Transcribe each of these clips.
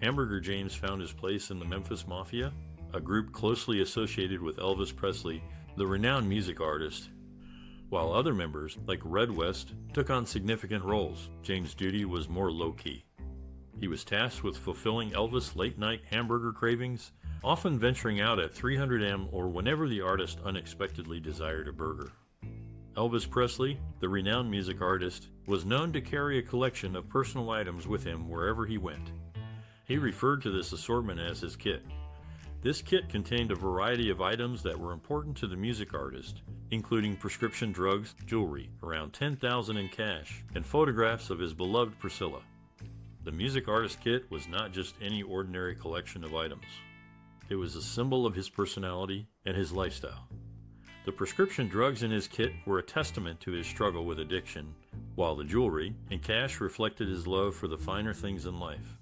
Hamburger James found his place in the Memphis Mafia, a group closely associated with Elvis Presley, the renowned music artist. While other members, like Red West, took on significant roles, James' duty was more low-key. He was tasked with fulfilling Elvis' late-night hamburger cravings, often venturing out at 300 am or whenever the artist unexpectedly desired a burger. Elvis Presley, the renowned music artist, was known to carry a collection of personal items with him wherever he went. He referred to this assortment as his kit. This kit contained a variety of items that were important to the music artist, including prescription drugs, jewelry, around $10,000 in cash, and photographs of his beloved Priscilla. The music artist kit was not just any ordinary collection of items. It was a symbol of his personality and his lifestyle. The prescription drugs in his kit were a testament to his struggle with addiction, while the jewelry and cash reflected his love for the finer things in life.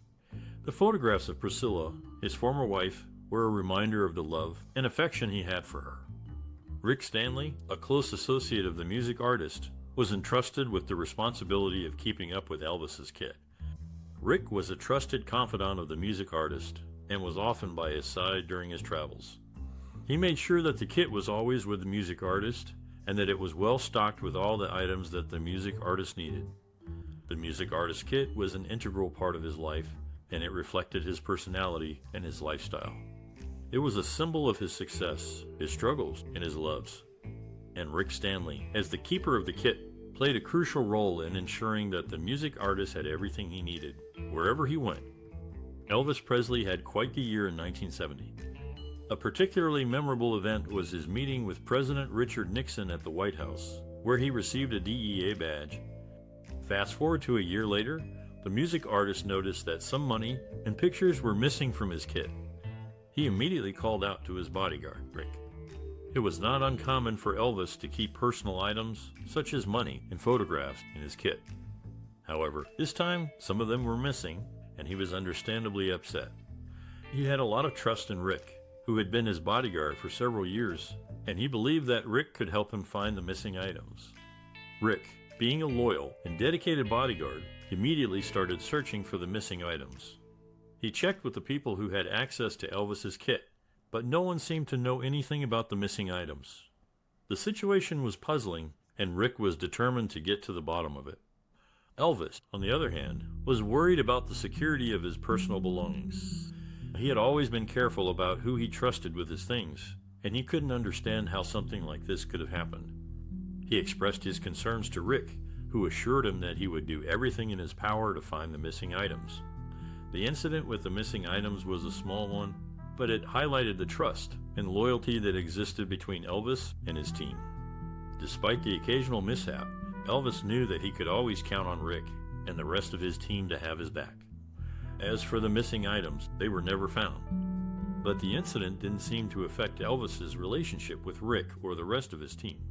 The photographs of Priscilla, his former wife, were a reminder of the love and affection he had for her. Rick Stanley, a close associate of the music artist, was entrusted with the responsibility of keeping up with Elvis's kit. Rick was a trusted confidant of the music artist and was often by his side during his travels. He made sure that the kit was always with the music artist and that it was well stocked with all the items that the music artist needed. The music artist's kit was an integral part of his life, and it reflected his personality and his lifestyle. It was a symbol of his success, his struggles, and his loves. And Rick Stanley, as the keeper of the kit, played a crucial role in ensuring that the music artist had everything he needed, wherever he went. Elvis Presley had quite the year in 1970. A particularly memorable event was his meeting with President Richard Nixon at the White House, where he received a DEA badge. Fast forward to a year later, the music artist noticed that some money and pictures were missing from his kit. He immediately called out to his bodyguard, Rick. It was not uncommon for Elvis to keep personal items, such as money and photographs, in his kit. However, this time, some of them were missing, and he was understandably upset. He had a lot of trust in Rick, who had been his bodyguard for several years, and he believed that Rick could help him find the missing items. Rick, being a loyal and dedicated bodyguard, immediately started searching for the missing items. He checked with the people who had access to Elvis's kit, but no one seemed to know anything about the missing items. The situation was puzzling, and Rick was determined to get to the bottom of it. Elvis, on the other hand, was worried about the security of his personal belongings. He had always been careful about who he trusted with his things, and he couldn't understand how something like this could have happened. He expressed his concerns to Rick, who assured him that he would do everything in his power to find the missing items. The incident with the missing items was a small one, but it highlighted the trust and loyalty that existed between Elvis and his team. Despite the occasional mishap, Elvis knew that he could always count on Rick and the rest of his team to have his back. As for the missing items, they were never found. But the incident didn't seem to affect Elvis's relationship with Rick or the rest of his team.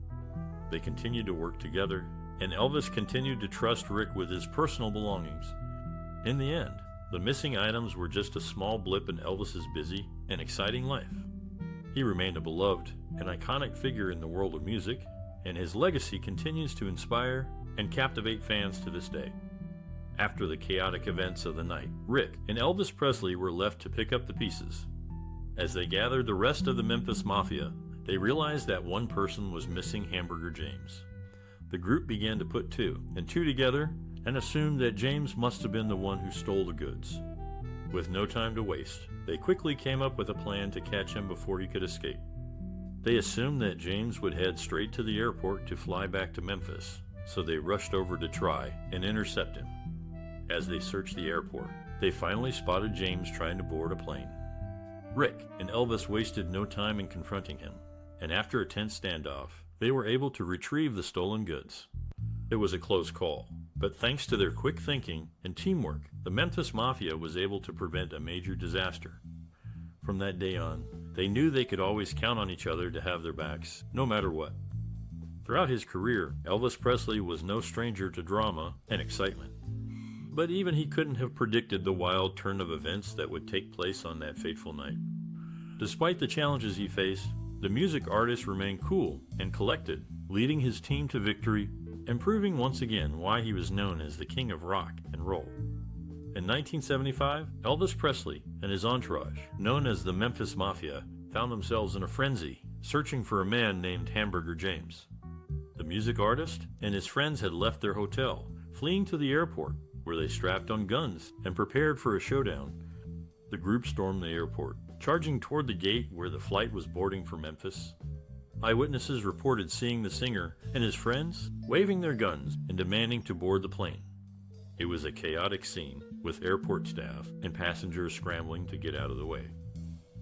They continued to work together, and Elvis continued to trust Rick with his personal belongings. In the end, the missing items were just a small blip in Elvis's busy and exciting life. He remained a beloved and iconic figure in the world of music, and his legacy continues to inspire and captivate fans to this day. After the chaotic events of the night, Rick and Elvis Presley were left to pick up the pieces. As they gathered the rest of the Memphis Mafia, they realized that one person was missing Hamburger James. The group began to put two and two together and assumed that James must have been the one who stole the goods. With no time to waste, they quickly came up with a plan to catch him before he could escape. They assumed that James would head straight to the airport to fly back to Memphis, so they rushed over to try and intercept him. As they searched the airport, they finally spotted James trying to board a plane. Rick and Elvis wasted no time in confronting him, and after a tense standoff, they were able to retrieve the stolen goods. It was a close call, but thanks to their quick thinking and teamwork, the Memphis Mafia was able to prevent a major disaster. From that day on, they knew they could always count on each other to have their backs, no matter what. Throughout his career, Elvis Presley was no stranger to drama and excitement. But even he couldn't have predicted the wild turn of events that would take place on that fateful night. Despite the challenges he faced, the music artist remained cool and collected, leading his team to victory and proving once again why he was known as the king of rock and roll. In 1975, Elvis Presley and his entourage, known as the Memphis Mafia, found themselves in a frenzy, searching for a man named Hamburger James. The music artist and his friends had left their hotel, fleeing to the airport, where they strapped on guns and prepared for a showdown. The group stormed the airport, charging toward the gate where the flight was boarding for Memphis. Eyewitnesses reported seeing the singer and his friends waving their guns and demanding to board the plane. It was a chaotic scene, with airport staff and passengers scrambling to get out of the way.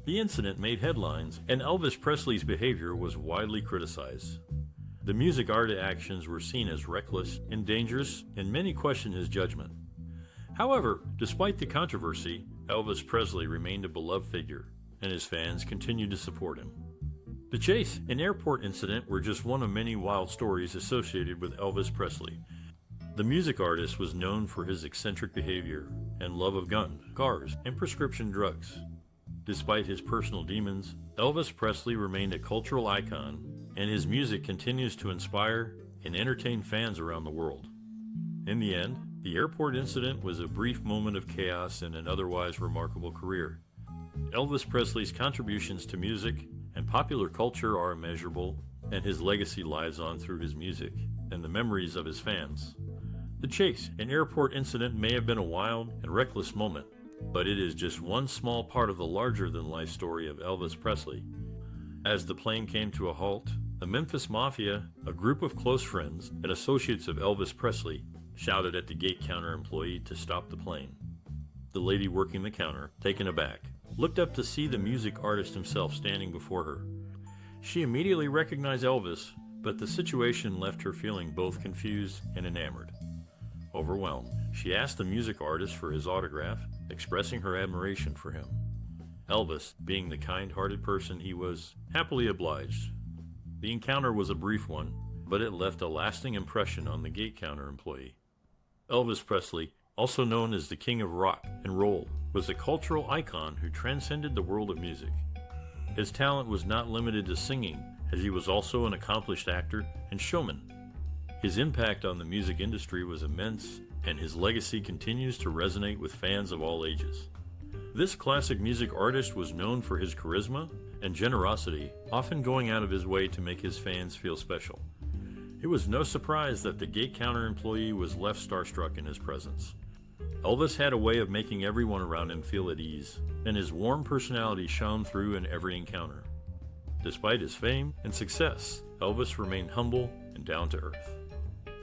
The incident made headlines, and Elvis Presley's behavior was widely criticized. The music artist's actions were seen as reckless and dangerous, and many questioned his judgment. However, despite the controversy, Elvis Presley remained a beloved figure, and his fans continued to support him. The chase and airport incident were just one of many wild stories associated with Elvis Presley. The music artist was known for his eccentric behavior and love of guns, cars, and prescription drugs. Despite his personal demons, Elvis Presley remained a cultural icon, and his music continues to inspire and entertain fans around the world. In the end, the airport incident was a brief moment of chaos in an otherwise remarkable career. Elvis Presley's contributions to music and popular culture are immeasurable, and his legacy lives on through his music and the memories of his fans. The chase and airport incident may have been a wild and reckless moment, but it is just one small part of the larger-than-life story of Elvis Presley. As the plane came to a halt, the Memphis Mafia, a group of close friends and associates of Elvis Presley, shouted at the gate counter employee to stop the plane. The lady working the counter, taken aback, looked up to see the music artist himself standing before her. She immediately recognized Elvis, but the situation left her feeling both confused and enamored. Overwhelmed, she asked the music artist for his autograph, expressing her admiration for him. Elvis, being the kind-hearted person he was, happily obliged. The encounter was a brief one, but it left a lasting impression on the gate counter employee. Elvis Presley, also known as the King of Rock and Roll, was a cultural icon who transcended the world of music. His talent was not limited to singing, as he was also an accomplished actor and showman. His impact on the music industry was immense, and his legacy continues to resonate with fans of all ages. This classic music artist was known for his charisma and generosity, often going out of his way to make his fans feel special. It was no surprise that the gate counter employee was left starstruck in his presence. Elvis had a way of making everyone around him feel at ease, and his warm personality shone through in every encounter. Despite his fame and success, Elvis remained humble and down to earth.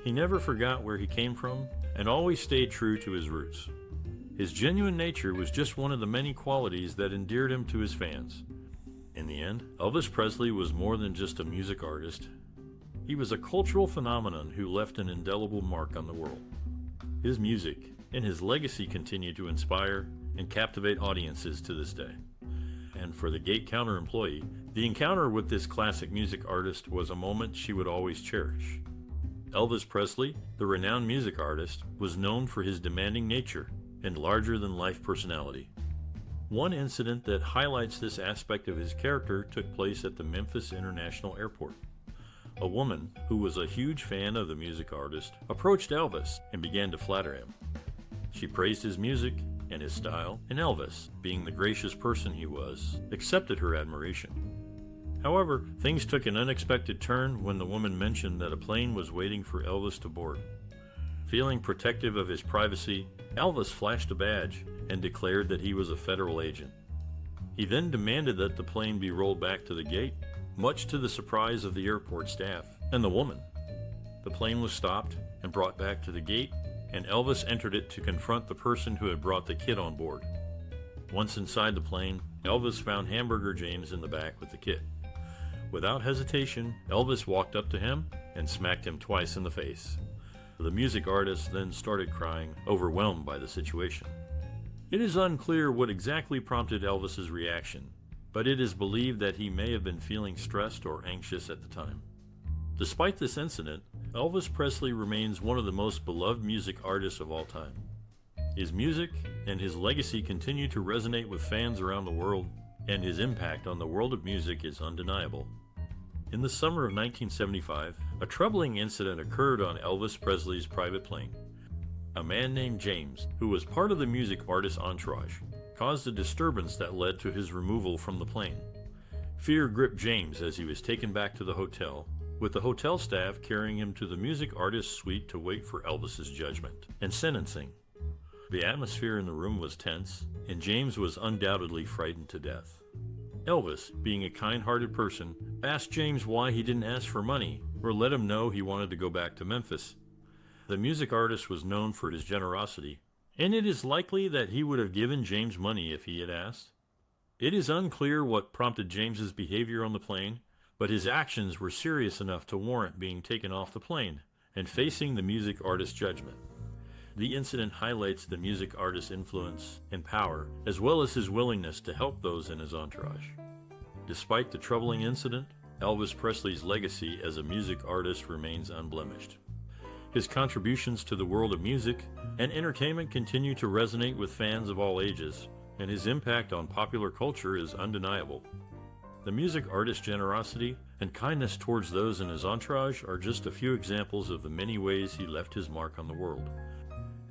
He never forgot where he came from and always stayed true to his roots. His genuine nature was just one of the many qualities that endeared him to his fans. In the end, Elvis Presley was more than just a music artist. He was a cultural phenomenon who left an indelible mark on the world. His music and his legacy continue to inspire and captivate audiences to this day. And for the gate counter employee, the encounter with this classic music artist was a moment she would always cherish. Elvis Presley, the renowned music artist, was known for his demanding nature and larger-than-life personality. One incident that highlights this aspect of his character took place at the Memphis International Airport. A woman, who was a huge fan of the music artist, approached Elvis and began to flatter him. She praised his music and his style, and Elvis, being the gracious person he was, accepted her admiration. However, things took an unexpected turn when the woman mentioned that a plane was waiting for Elvis to board. Feeling protective of his privacy, Elvis flashed a badge and declared that he was a federal agent. He then demanded that the plane be rolled back to the gate, much to the surprise of the airport staff and the woman. The plane was stopped and brought back to the gate, and Elvis entered it to confront the person who had brought the kid on board. Once inside the plane, Elvis found Hamburger James in the back with the kid. Without hesitation, Elvis walked up to him and smacked him twice in the face. The music artist then started crying, overwhelmed by the situation. It is unclear what exactly prompted Elvis's reaction, but it is believed that he may have been feeling stressed or anxious at the time. Despite this incident, Elvis Presley remains one of the most beloved music artists of all time. His music and his legacy continue to resonate with fans around the world, and his impact on the world of music is undeniable. In the summer of 1975, a troubling incident occurred on Elvis Presley's private plane. a man named James, who was part of the music artist's entourage, caused a disturbance that led to his removal from the plane. Fear gripped James as he was taken back to the hotel, with the hotel staff carrying him to the music artist's suite to wait for Elvis's judgment and sentencing. The atmosphere in the room was tense, and James was undoubtedly frightened to death. Elvis, being a kind-hearted person, asked James why he didn't ask for money or let him know he wanted to go back to Memphis. The music artist was known for his generosity, and it is likely that he would have given James money if he had asked. It is unclear what prompted James's behavior on the plane, but his actions were serious enough to warrant being taken off the plane and facing the music artist's judgment. The incident highlights the music artist's influence and power, as well as his willingness to help those in his entourage. Despite the troubling incident, Elvis Presley's legacy as a music artist remains unblemished. His contributions to the world of music and entertainment continue to resonate with fans of all ages, and his impact on popular culture is undeniable. The music artist's generosity and kindness towards those in his entourage are just a few examples of the many ways he left his mark on the world.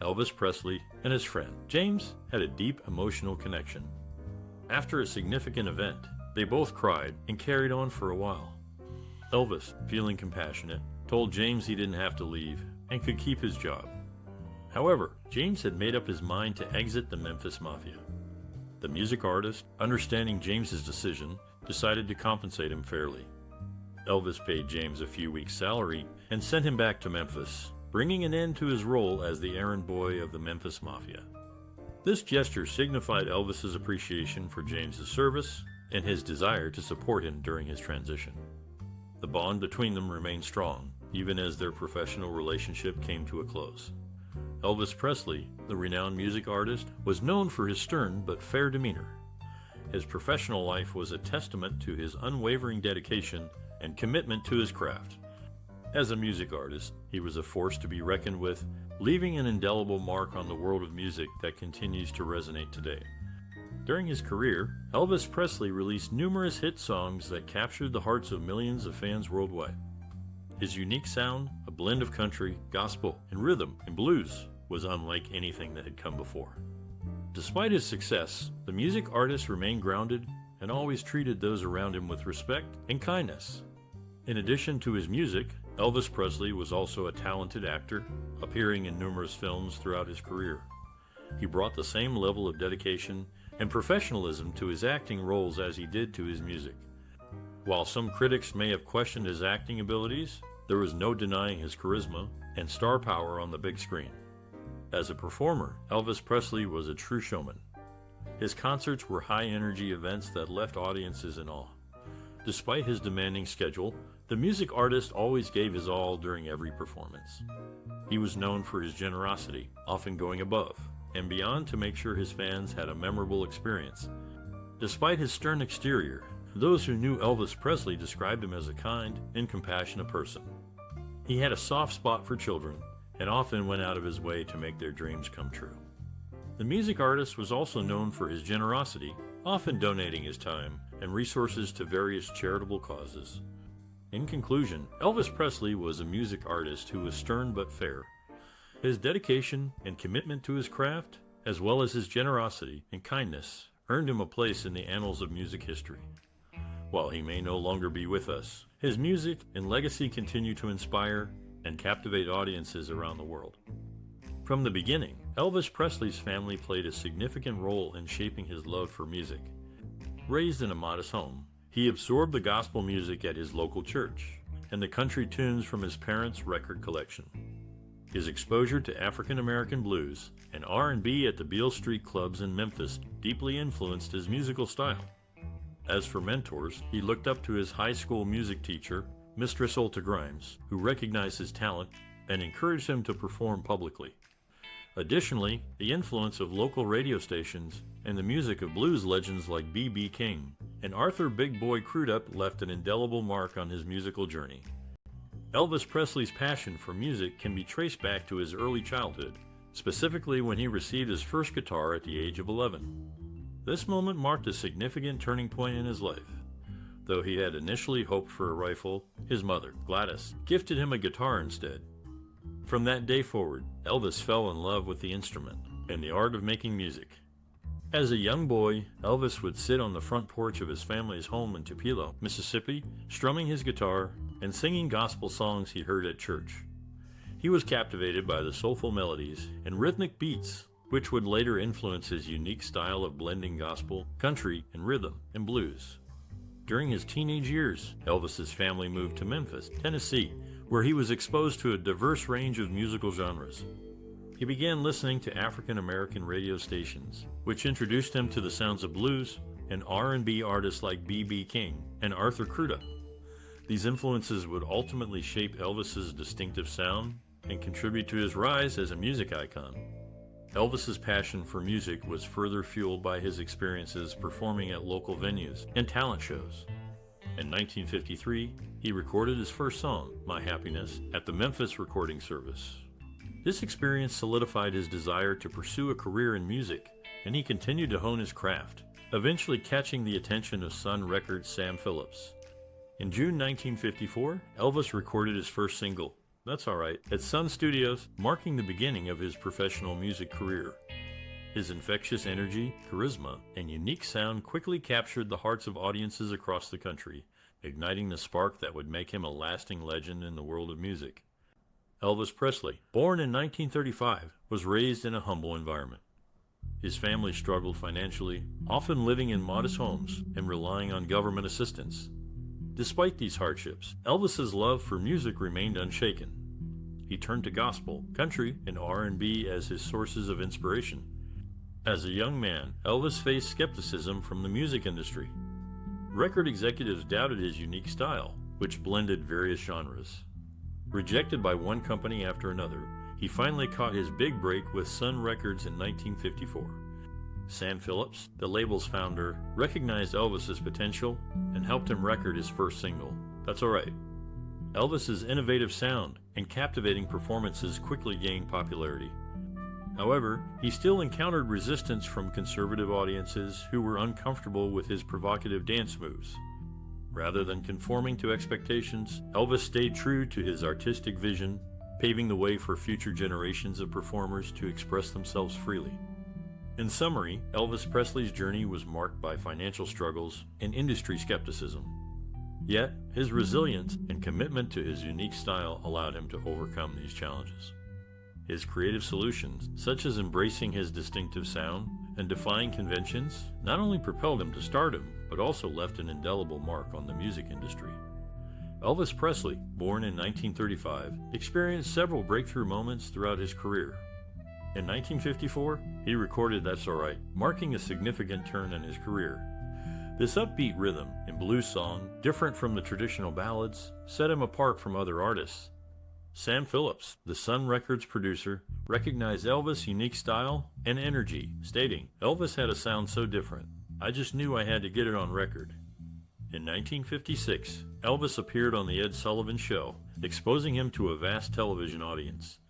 Elvis Presley and his friend James had a deep emotional connection. After a significant event, they both cried and carried on for a while. Elvis, feeling compassionate, told James he didn't have to leave and could keep his job. However, James had made up his mind to exit the Memphis Mafia. The music artist, understanding James's decision, decided to compensate him fairly. Elvis paid James a few weeks' salary and sent him back to Memphis, bringing an end to his role as the errand boy of the Memphis Mafia. This gesture signified Elvis's appreciation for James's service and his desire to support him during his transition. The bond between them remained strong, even as their professional relationship came to a close. Elvis Presley, the renowned music artist, was known for his stern but fair demeanor. His professional life was a testament to his unwavering dedication and commitment to his craft. As a music artist, he was a force to be reckoned with, leaving an indelible mark on the world of music that continues to resonate today. During his career, Elvis Presley released numerous hit songs that captured the hearts of millions of fans worldwide. His unique sound, a blend of country, gospel, and rhythm and blues, was unlike anything that had come before. Despite his success, the music artist remained grounded and always treated those around him with respect and kindness. In addition to his music, Elvis Presley was also a talented actor, appearing in numerous films throughout his career. He brought the same level of dedication and professionalism to his acting roles as he did to his music. While some critics may have questioned his acting abilities, there was no denying his charisma and star power on the big screen. As a performer, Elvis Presley was a true showman. His concerts were high-energy events that left audiences in awe. Despite his demanding schedule, the music artist always gave his all during every performance. He was known for his generosity, often going above and beyond to make sure his fans had a memorable experience. Despite his stern exterior, those who knew Elvis Presley described him as a kind and compassionate person. He had a soft spot for children and often went out of his way to make their dreams come true. The music artist was also known for his generosity, often donating his time and resources to various charitable causes. In conclusion, Elvis Presley was a music artist who was stern but fair. His dedication and commitment to his craft, as well as his generosity and kindness, earned him a place in the annals of music history. While he may no longer be with us, his music and legacy continue to inspire and captivate audiences around the world. From the beginning, Elvis Presley's family played a significant role in shaping his love for music. Raised in a modest home, he absorbed the gospel music at his local church and the country tunes from his parents' record collection. His exposure to African American blues and R&B at the Beale Street clubs in Memphis deeply influenced his musical style. As for mentors, he looked up to his high school music teacher, Mistress Olta Grimes, who recognized his talent and encouraged him to perform publicly. Additionally, the influence of local radio stations and the music of blues legends like B.B. King and Arthur Big Boy Crudup left an indelible mark on his musical journey. Elvis Presley's passion for music can be traced back to his early childhood, specifically when he received his first guitar at the age of 11. This moment marked a significant turning point in his life. Though he had initially hoped for a rifle, his mother, Gladys, gifted him a guitar instead. From that day forward, Elvis fell in love with the instrument and the art of making music. As a young boy, Elvis would sit on the front porch of his family's home in Tupelo, Mississippi, strumming his guitar and singing gospel songs he heard at church. He was captivated by the soulful melodies and rhythmic beats, which would later influence his unique style of blending gospel, country, and rhythm and blues. During his teenage years, Elvis's family moved to Memphis, Tennessee, where he was exposed to a diverse range of musical genres. He began listening to African American radio stations, which introduced him to the sounds of blues and R&B artists like B.B. King and Arthur Crudup. These influences would ultimately shape Elvis's distinctive sound and contribute to his rise as a music icon. Elvis's passion for music was further fueled by his experiences performing at local venues and talent shows. In 1953, he recorded his first song, My Happiness, at the Memphis Recording Service. This experience solidified his desire to pursue a career in music, and he continued to hone his craft, eventually catching the attention of Sun Records' Sam Phillips. In June 1954, Elvis recorded his first single, That's Alright, at Sun Studios, marking the beginning of his professional music career. His infectious energy, charisma, and unique sound quickly captured the hearts of audiences across the country, igniting the spark that would make him a lasting legend in the world of music. Elvis Presley, born in 1935, was raised in a humble environment. His family struggled financially, often living in modest homes and relying on government assistance. Despite these hardships, Elvis's love for music remained unshaken. He turned to gospel, country, and R&B as his sources of inspiration. As a young man, Elvis faced skepticism from the music industry. Record executives doubted his unique style, which blended various genres. Rejected by one company after another, he finally caught his big break with Sun Records in 1954. Sam Phillips, the label's founder, recognized Elvis's potential and helped him record his first single, That's Alright. Elvis's innovative sound and captivating performances quickly gained popularity. However, he still encountered resistance from conservative audiences who were uncomfortable with his provocative dance moves. Rather than conforming to expectations, Elvis stayed true to his artistic vision, paving the way for future generations of performers to express themselves freely. In summary, Elvis Presley's journey was marked by financial struggles and industry skepticism. Yet, his resilience and commitment to his unique style allowed him to overcome these challenges. His creative solutions, such as embracing his distinctive sound and defying conventions, not only propelled him to stardom, but also left an indelible mark on the music industry. Elvis Presley, born in 1935, experienced several breakthrough moments throughout his career. In 1954, he recorded That's Alright, marking a significant turn in his career. This upbeat rhythm and blues song, different from the traditional ballads, set him apart from other artists. Sam Phillips, the Sun Records producer, recognized Elvis' unique style and energy, stating, Elvis had a sound so different, I just knew I had to get it on record. In 1956, Elvis appeared on The Ed Sullivan Show, exposing him to a vast television audience.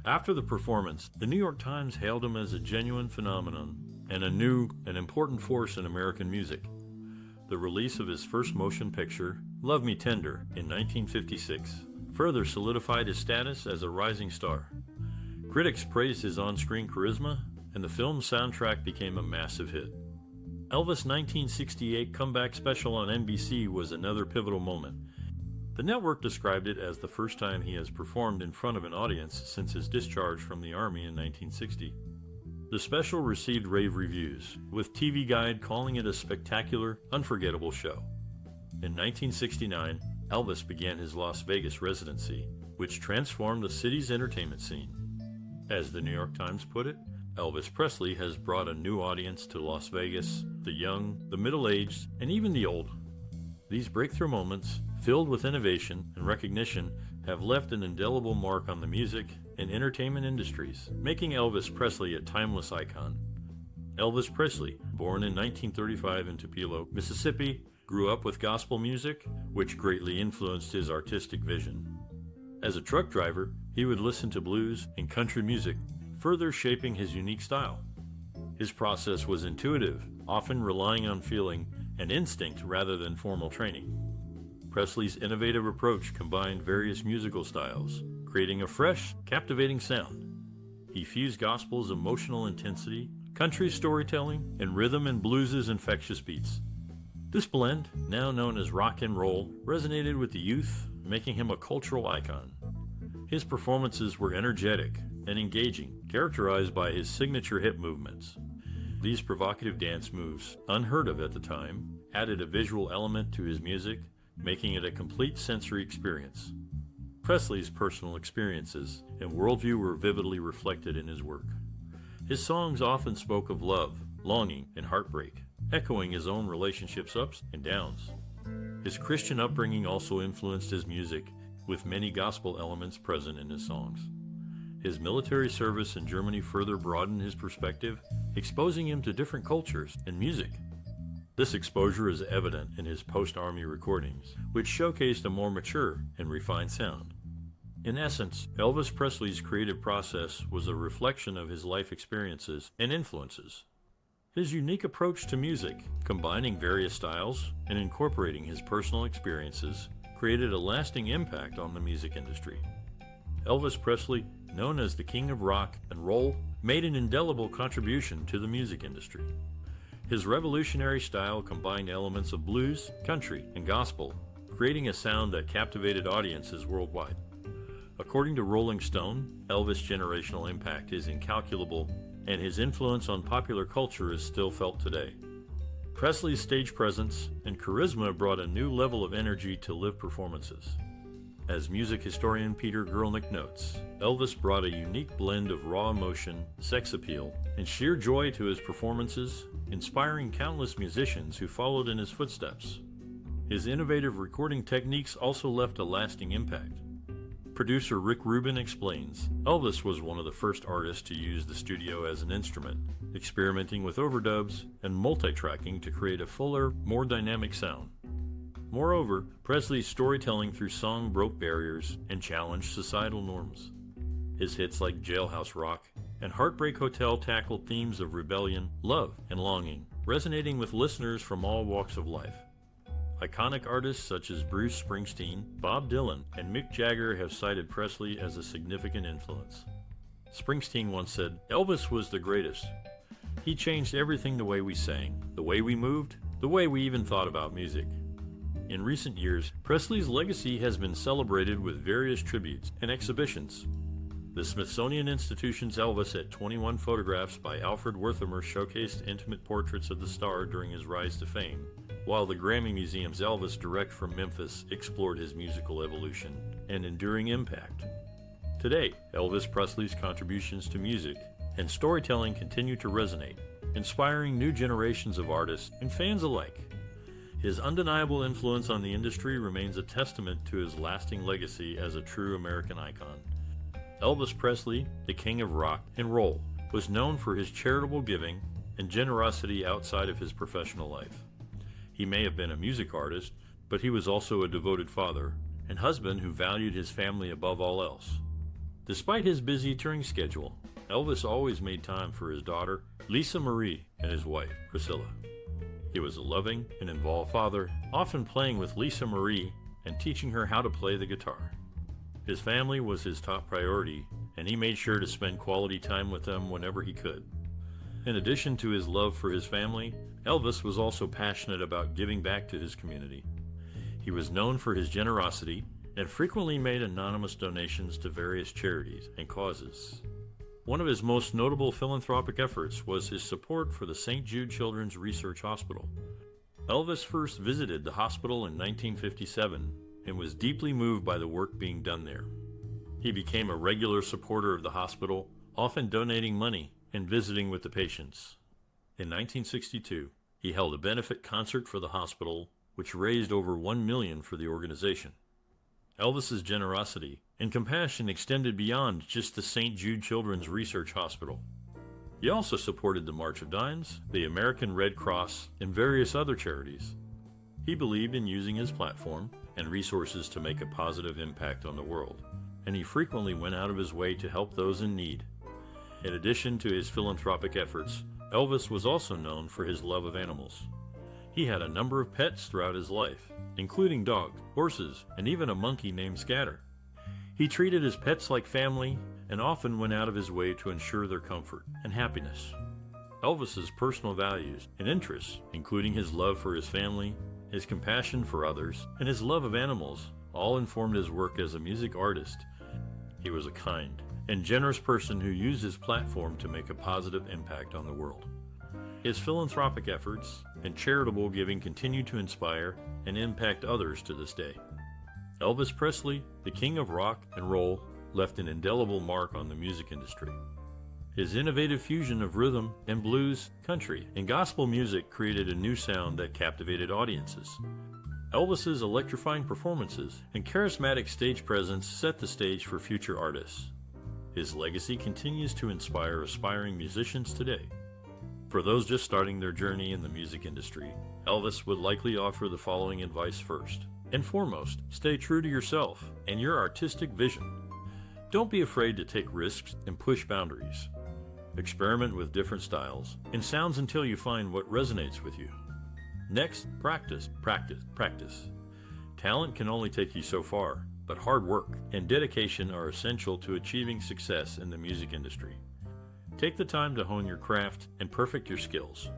After the performance, the New York Times hailed him as a genuine phenomenon and a new and important force in American music. The release of his first motion picture, Love Me Tender, in 1956, further solidified his status as a rising star. Critics praised his on-screen charisma, and the film's soundtrack became a massive hit. Elvis' 1968 comeback special on NBC was another pivotal moment. The network described it as the first time he has performed in front of an audience since his discharge from the Army in 1960. The special received rave reviews, with TV Guide calling it a spectacular, unforgettable show. In 1969, Elvis began his Las Vegas residency, which transformed the city's entertainment scene. As the New York Times put it, Elvis Presley has brought a new audience to Las Vegas, the young, the middle-aged, and even the old. These breakthrough moments, filled with innovation and recognition, have left an indelible mark on the music and entertainment industries, making Elvis Presley a timeless icon. Elvis Presley, born in 1935 in Tupelo, Mississippi, grew up with gospel music, which greatly influenced his artistic vision. As a truck driver, he would listen to blues and country music, further shaping his unique style. His process was intuitive, often relying on feeling and instinct rather than formal training. Presley's innovative approach combined various musical styles, creating a fresh, captivating sound. He fused gospel's emotional intensity, country storytelling, and rhythm and blues's infectious beats. This blend, now known as rock and roll, resonated with the youth, making him a cultural icon. His performances were energetic and engaging, characterized by his signature hip movements. These provocative dance moves, unheard of at the time, added a visual element to his music, making it a complete sensory experience. Presley's personal experiences and worldview were vividly reflected in his work. His songs often spoke of love, longing, and heartbreak, echoing his own relationships' ups and downs. His Christian upbringing also influenced his music, with many gospel elements present in his songs. His military service in Germany further broadened his perspective, exposing him to different cultures and music. This exposure is evident in his post-army recordings, which showcased a more mature and refined sound. In essence, Elvis Presley's creative process was a reflection of his life experiences and influences. His unique approach to music, combining various styles and incorporating his personal experiences, created a lasting impact on the music industry. Elvis Presley, known as the King of Rock and Roll, made an indelible contribution to the music industry. His revolutionary style combined elements of blues, country, and gospel, creating a sound that captivated audiences worldwide. According to Rolling Stone, Elvis' generational impact is incalculable, and his influence on popular culture is still felt today. Presley's stage presence and charisma brought a new level of energy to live performances. As music historian Peter Guralnick notes, Elvis brought a unique blend of raw emotion, sex appeal, and sheer joy to his performances, inspiring countless musicians who followed in his footsteps. His innovative recording techniques also left a lasting impact. Producer Rick Rubin explains, Elvis was one of the first artists to use the studio as an instrument, experimenting with overdubs and multi-tracking to create a fuller, more dynamic sound. Moreover, Presley's storytelling through song broke barriers and challenged societal norms. His hits like Jailhouse Rock and Heartbreak Hotel tackled themes of rebellion, love, and longing, resonating with listeners from all walks of life. Iconic artists such as Bruce Springsteen, Bob Dylan, and Mick Jagger have cited Presley as a significant influence. Springsteen once said, "Elvis was the greatest. He changed everything, the way we sang, the way we moved, the way we even thought about music." In recent years, Presley's legacy has been celebrated with various tributes and exhibitions. The Smithsonian Institution's Elvis at 21 photographs by Alfred Wertheimer showcased intimate portraits of the star during his rise to fame, while the Grammy Museum's Elvis Direct from Memphis explored his musical evolution and enduring impact. Today, Elvis Presley's contributions to music and storytelling continue to resonate, inspiring new generations of artists and fans alike. His undeniable influence on the industry remains a testament to his lasting legacy as a true American icon. Elvis Presley, the King of Rock and Roll, was known for his charitable giving and generosity outside of his professional life. He may have been a music artist, but he was also a devoted father and husband who valued his family above all else. Despite his busy touring schedule, Elvis always made time for his daughter, Lisa Marie, and his wife, Priscilla. He was a loving and involved father, often playing with Lisa Marie and teaching her how to play the guitar. His family was his top priority, and he made sure to spend quality time with them whenever he could. In addition to his love for his family, Elvis was also passionate about giving back to his community. He was known for his generosity and frequently made anonymous donations to various charities and causes. One of his most notable philanthropic efforts was his support for the St. Jude Children's Research Hospital. Elvis first visited the hospital in 1957 and was deeply moved by the work being done there. He became a regular supporter of the hospital, often donating money and visiting with the patients. In 1962, he held a benefit concert for the hospital, which raised over $1 million for the organization. Elvis's generosity and compassion extended beyond just the St. Jude Children's Research Hospital. He also supported the March of Dimes, the American Red Cross, and various other charities. He believed in using his platform and resources to make a positive impact on the world, and he frequently went out of his way to help those in need. In addition to his philanthropic efforts, Elvis was also known for his love of animals. He had a number of pets throughout his life, including dogs, horses, and even a monkey named Scatter. He treated his pets like family and often went out of his way to ensure their comfort and happiness. Elvis's personal values and interests, including his love for his family, his compassion for others, and his love of animals, all informed his work as a music artist. He was a kind and generous person who used his platform to make a positive impact on the world. His philanthropic efforts and charitable giving continue to inspire and impact others to this day. Elvis Presley, the king of rock and roll, left an indelible mark on the music industry. His innovative fusion of rhythm and blues, country, and gospel music created a new sound that captivated audiences. Elvis's electrifying performances and charismatic stage presence set the stage for future artists. His legacy continues to inspire aspiring musicians today. For those just starting their journey in the music industry, Elvis would likely offer the following advice first. And foremost, stay true to yourself and your artistic vision. Don't be afraid to take risks and push boundaries. Experiment with different styles and sounds until you find what resonates with you. Next, practice, practice, practice. Talent can only take you so far, but hard work and dedication are essential to achieving success in the music industry. Take the time to hone your craft and perfect your skills.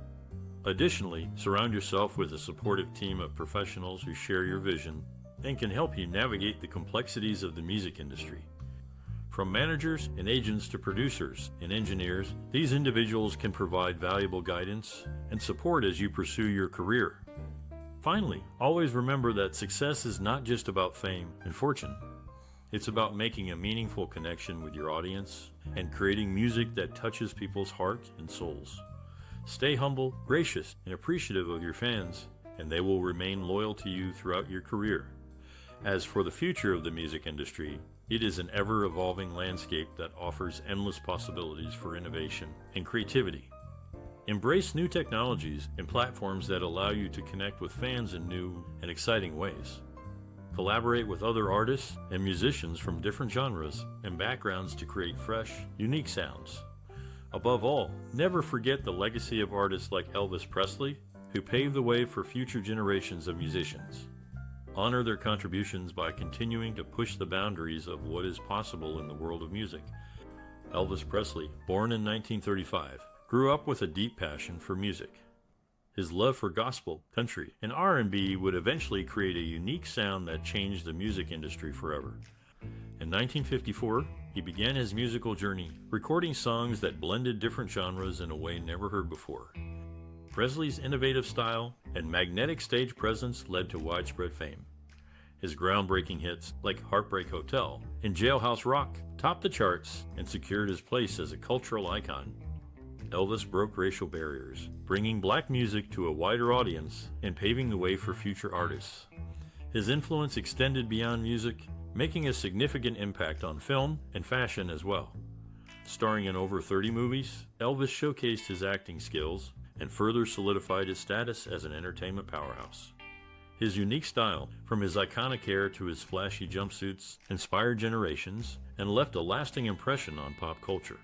Additionally, surround yourself with a supportive team of professionals who share your vision and can help you navigate the complexities of the music industry. From managers and agents to producers and engineers, these individuals can provide valuable guidance and support as you pursue your career. Finally, always remember that success is not just about fame and fortune. It's about making a meaningful connection with your audience and creating music that touches people's hearts and souls. Stay humble, gracious, and appreciative of your fans, and they will remain loyal to you throughout your career. As for the future of the music industry, it is an ever-evolving landscape that offers endless possibilities for innovation and creativity. Embrace new technologies and platforms that allow you to connect with fans in new and exciting ways. Collaborate with other artists and musicians from different genres and backgrounds to create fresh, unique sounds. Above all, never forget the legacy of artists like Elvis Presley, who paved the way for future generations of musicians. Honor their contributions by continuing to push the boundaries of what is possible in the world of music. Elvis Presley, born in 1935, grew up with a deep passion for music. His love for gospel, country, and R&B would eventually create a unique sound that changed the music industry forever. In 1954, he began his musical journey, recording songs that blended different genres in a way never heard before. Presley's innovative style and magnetic stage presence led to widespread fame. His groundbreaking hits like Heartbreak Hotel and Jailhouse Rock topped the charts and secured his place as a cultural icon. Elvis broke racial barriers, bringing black music to a wider audience and paving the way for future artists. His influence extended beyond music, making a significant impact on film and fashion as well. Starring in over 30 movies, Elvis showcased his acting skills and further solidified his status as an entertainment powerhouse. His unique style, from his iconic hair to his flashy jumpsuits, inspired generations and left a lasting impression on pop culture.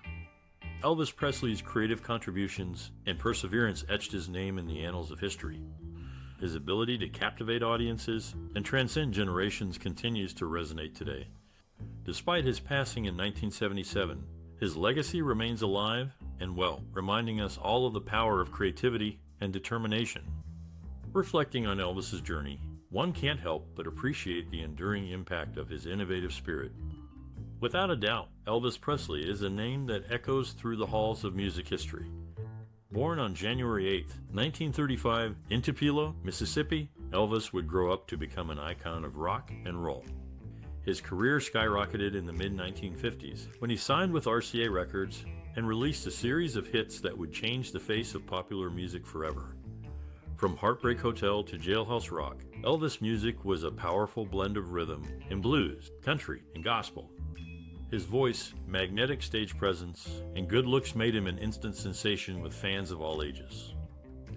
Elvis Presley's creative contributions and perseverance etched his name in the annals of history. His ability to captivate audiences and transcend generations continues to resonate today. Despite his passing in 1977, his legacy remains alive and well, reminding us all of the power of creativity and determination. Reflecting on Elvis's journey, one can't help but appreciate the enduring impact of his innovative spirit. Without a doubt, Elvis Presley is a name that echoes through the halls of music history. Born on January 8, 1935, in Tupelo, Mississippi, Elvis would grow up to become an icon of rock and roll. His career skyrocketed in the mid-1950s when he signed with RCA Records and released a series of hits that would change the face of popular music forever. From Heartbreak Hotel to Jailhouse Rock, Elvis' music was a powerful blend of rhythm and blues, country, and gospel. His voice, magnetic stage presence, and good looks made him an instant sensation with fans of all ages.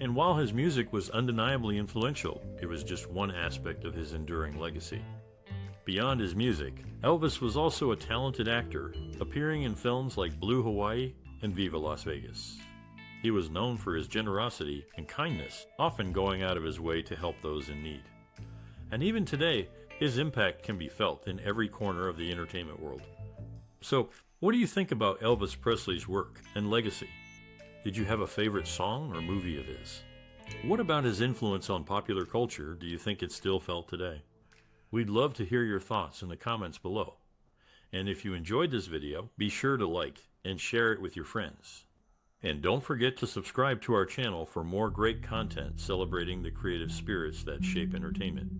And while his music was undeniably influential, it was just one aspect of his enduring legacy. Beyond his music, Elvis was also a talented actor, appearing in films like Blue Hawaii and Viva Las Vegas. He was known for his generosity and kindness, often going out of his way to help those in need. And even today, His impact can be felt in every corner of the entertainment world. So, what do you think about Elvis Presley's work and legacy? Did you have a favorite song or movie of his? What about his influence on popular culture do you think it's still felt today? We'd love to hear your thoughts in the comments below. And if you enjoyed this video, be sure to like and share it with your friends. And don't forget to subscribe to our channel for more great content celebrating the creative spirits that shape entertainment.